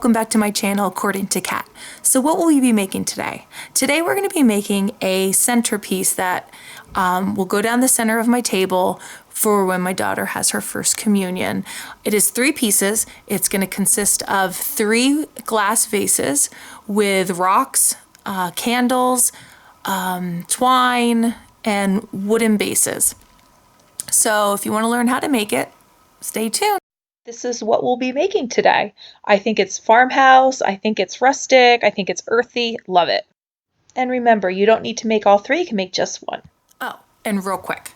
welcome back to my channel According to Kat. So what will we be making today? Today we're going to be making a centerpiece that will go down the center of my table for when my daughter has her first communion. It is 3 pieces. It's going to consist of 3 glass vases with rocks, candles, twine, and wooden bases. So if you want to learn how to make it, stay tuned. This is what we'll be making today. I think it's farmhouse, I think it's rustic, I think it's earthy, love it. And remember, you don't need to make all 3, you can make just one. Oh, and real quick,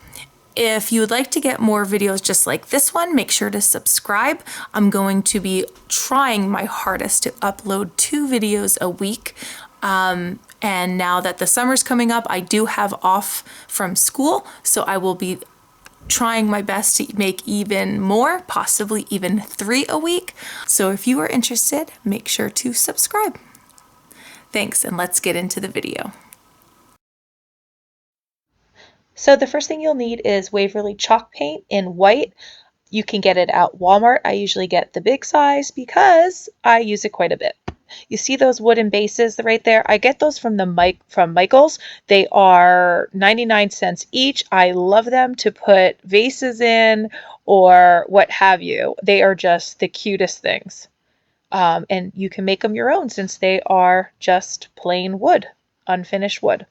if you would like to get more videos just like this one, make sure to subscribe. I'm going to be trying my hardest to upload 2 videos a week. And now that the summer's coming up, I do have off from school, so I will be trying my best to make even more, possibly even 3 a week. So if you are interested, make sure to subscribe. Thanks, and let's get into the video. So the first thing you'll need is Waverly chalk paint in white. You can get it at Walmart. I usually get the big size because I use it quite a bit. You see those wooden bases right there? I get those from Michael's. They are 99 cents each. I love them to put vases in or what have you. They are just the cutest things. And you can make them your own since they are just plain wood, unfinished wood.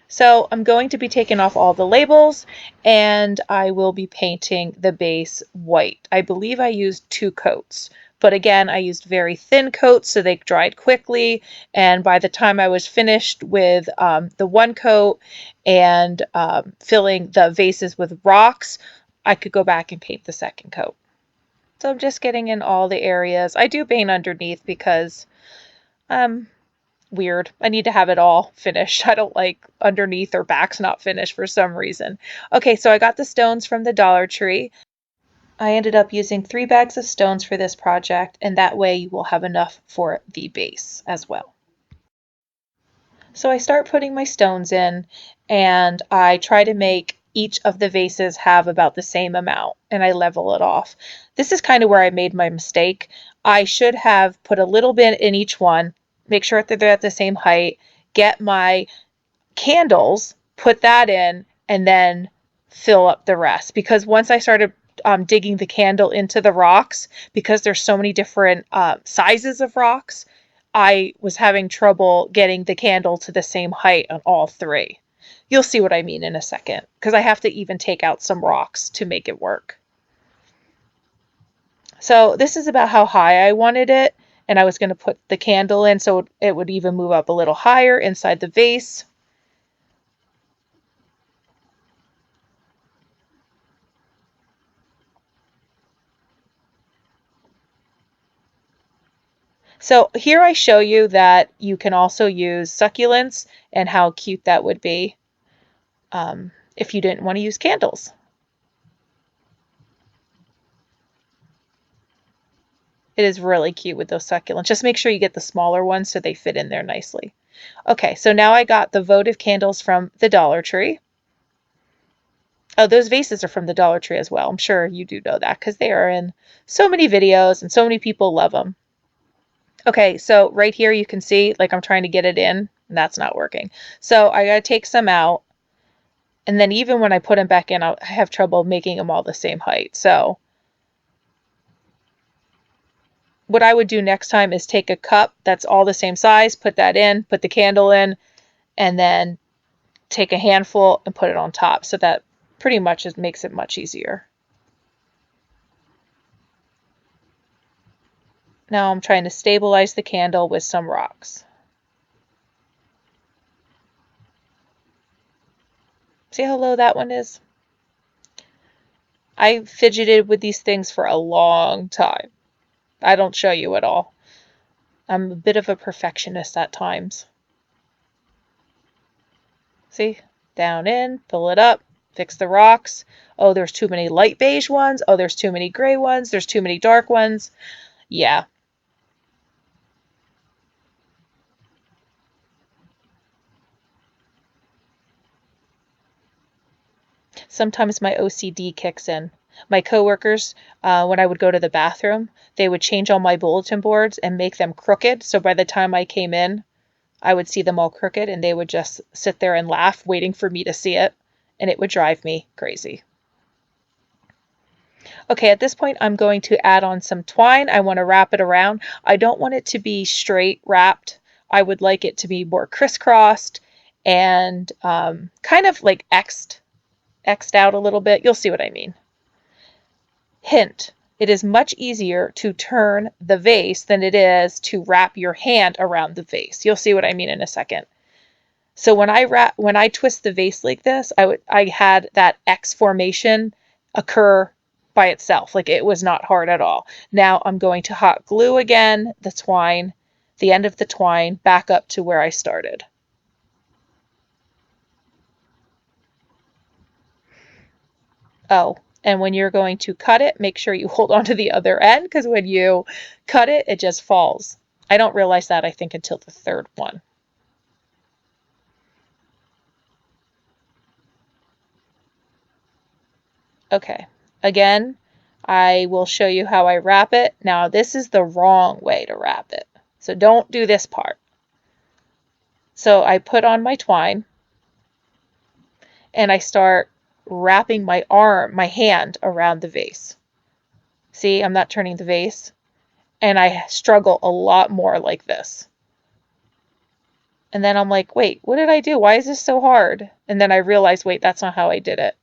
So I'm going to be taking off all the labels and I will be painting the base white. I believe I used 2 coats. But again, I used very thin coats so they dried quickly. And by the time I was finished with the 1 coat and filling the vases with rocks, I could go back and paint the 2nd coat. So I'm just getting in all the areas. I do paint underneath because weird. I need to have it all finished. I don't like underneath or backs not finished for some reason. Okay, so I got the stones from the Dollar Tree. I ended up using 3 bags of stones for this project, and that way you will have enough for the base as well. So I start putting my stones in, and I try to make each of the vases have about the same amount, and I level it off. This is kind of where I made my mistake. I should have put a little bit in each one, make sure that they're at the same height, get my candles, put that in, and then fill up the rest. Because once I started digging the candle into the rocks, because there's so many different sizes of rocks, I was having trouble getting the candle to the same height on all 3. You'll see what I mean in a second, because I have to even take out some rocks to make it work. So this is about how high I wanted it, and I was going to put the candle in so it would even move up a little higher inside the vase. So here I show you that you can also use succulents and how cute that would be if you didn't want to use candles. It is really cute with those succulents. Just make sure you get the smaller ones so they fit in there nicely. Okay, so now I got the votive candles from the Dollar Tree. Oh, those vases are from the Dollar Tree as well. I'm sure you do know that because they are in so many videos and so many people love them. Okay, so right here you can see, like I'm trying to get it in, and that's not working. So I gotta take some out, and then even when I put them back in, I have trouble making them all the same height. So what I would do next time is take a cup that's all the same size, put that in, put the candle in, and then take a handful and put it on top. So that pretty much just makes it much easier. Now I'm trying to stabilize the candle with some rocks. See how low that one is? I fidgeted with these things for a long time. I don't show you at all. I'm a bit of a perfectionist at times. See? Down in, pull it up, fix the rocks. Oh, there's too many light beige ones. Oh, there's too many gray ones. There's too many dark ones. Yeah. Sometimes my OCD kicks in. My coworkers, when I would go to the bathroom, they would change all my bulletin boards and make them crooked. So by the time I came in, I would see them all crooked and they would just sit there and laugh, waiting for me to see it. And it would drive me crazy. Okay, at this point, I'm going to add on some twine. I want to wrap it around. I don't want it to be straight wrapped. I would like it to be more crisscrossed and kind of like X'd out a little bit. You'll see what I mean. Hint, it is much easier to turn the vase than it is to wrap your hand around the vase. You'll see what I mean in a second. So when I twist the vase like this, I had that X formation occur by itself. Like it was not hard at all. Now I'm going to hot glue again the twine, the end of the twine back up to where I started. Oh, and when you're going to cut it, make sure you hold on to the other end because when you cut it, it just falls. I don't realize that, I think, until the third one. Okay, again, I will show you how I wrap it. Now, this is the wrong way to wrap it, so don't do this part. So I put on my twine and I start wrapping my hand around the vase. See, I'm not turning the vase, and I struggle a lot more like this. And then I'm like, wait, what did I do? Why is this so hard? And then I realized, wait, that's not how I did it.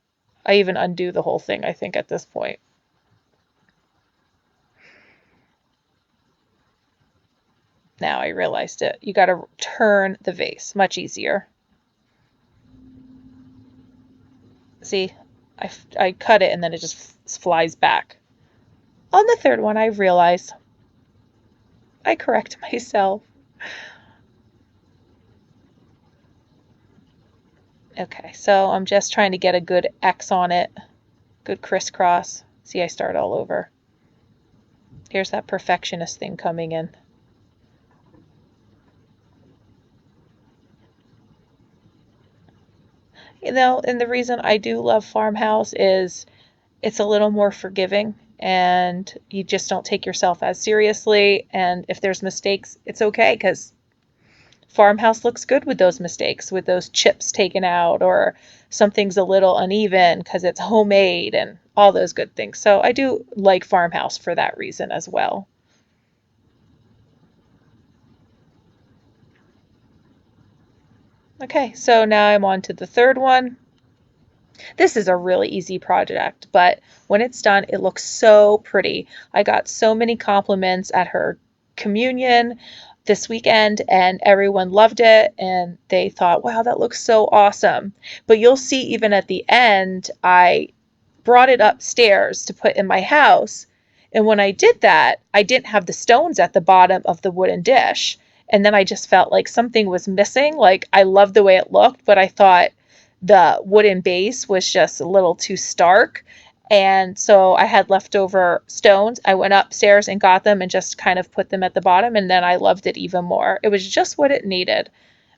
I even undo the whole thing, I think, at this point. Now I realized it. You got to turn the vase. Much easier. See, I cut it and then it just flies back. On the third one, I realized I correct myself. Okay, so I'm just trying to get a good X on it. Good crisscross. See, I start all over. Here's that perfectionist thing coming in. You know, and the reason I do love Farmhouse is it's a little more forgiving and you just don't take yourself as seriously. And if there's mistakes, it's okay because Farmhouse looks good with those mistakes, with those chips taken out or something's a little uneven because it's homemade and all those good things. So I do like Farmhouse for that reason as well. Okay, so now I'm on to the third one. This is a really easy project, but when it's done, it looks so pretty. I got so many compliments at her communion this weekend, and everyone loved it, and they thought, wow, that looks so awesome. But you'll see even at the end, I brought it upstairs to put in my house. And when I did that, I didn't have the stones at the bottom of the wooden dish. And then I just felt like something was missing. Like I loved the way it looked, but I thought the wooden base was just a little too stark. And so I had leftover stones. I went upstairs and got them and just kind of put them at the bottom. And then I loved it even more. It was just what it needed.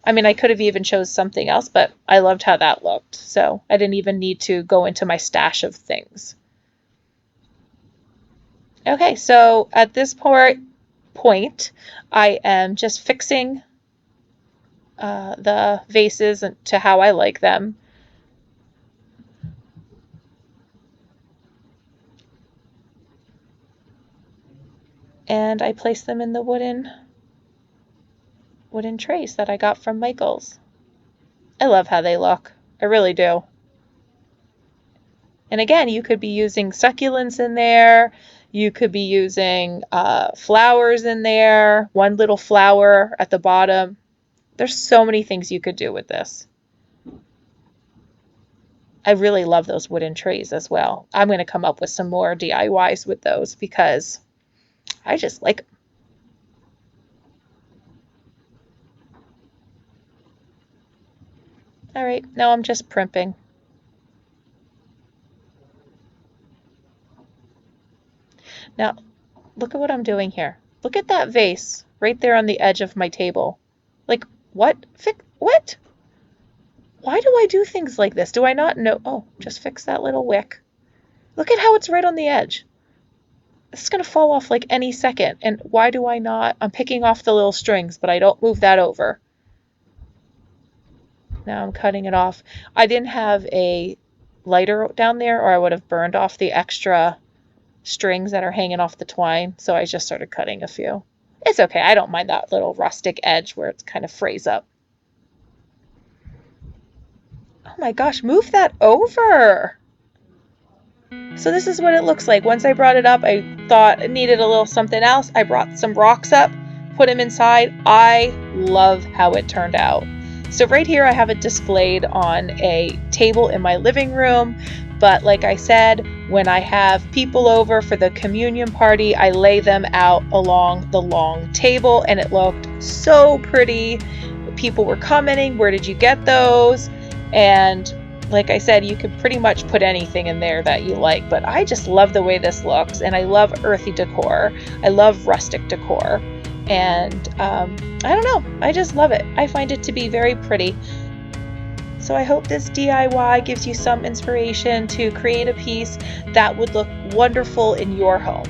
I mean, I could have even chose something else, but I loved how that looked. So I didn't even need to go into my stash of things. Okay, so at this point, I am just fixing the vases to how I like them. And I place them in the wooden trays that I got from Michael's. I love how they look. I really do. And again, you could be using succulents in there. You could be using flowers in there, one little flower at the bottom. There's so many things you could do with this. I really love those wooden trays as well. I'm going to come up with some more DIYs with those because I just like them. All right, now I'm just primping. Now, look at what I'm doing here. Look at that vase right there on the edge of my table. Like, what? What? Why do I do things like this? Do I not know? Oh, just fix that little wick. Look at how it's right on the edge. It's going to fall off like any second. And why do I not? I'm picking off the little strings, but I don't move that over. Now I'm cutting it off. I didn't have a lighter down there, or I would have burned off the extra strings that are hanging off the twine. So I just started cutting a few. It's okay. I don't mind that little rustic edge where it's kind of frays up. Oh my gosh, move that over. So this is what it looks like. Once I brought it up, I thought it needed a little something else. I brought some rocks up, put them inside. I love how it turned out. So right here I have it displayed on a table in my living room. But like I said, when I have people over for the communion party, I lay them out along the long table, and it looked so pretty. People were commenting, where did you get those? And like I said, you could pretty much put anything in there that you like, but I just love the way this looks, and I love earthy decor. I love rustic decor, and I don't know, I just love it. I find it to be very pretty. So I hope this DIY gives you some inspiration to create a piece that would look wonderful in your home.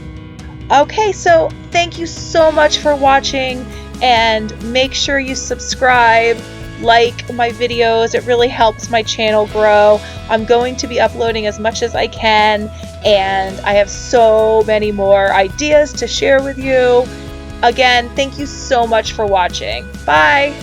Okay, so thank you so much for watching, and make sure you subscribe, like my videos. It really helps my channel grow. I'm going to be uploading as much as I can, and I have so many more ideas to share with you. Again, thank you so much for watching. Bye!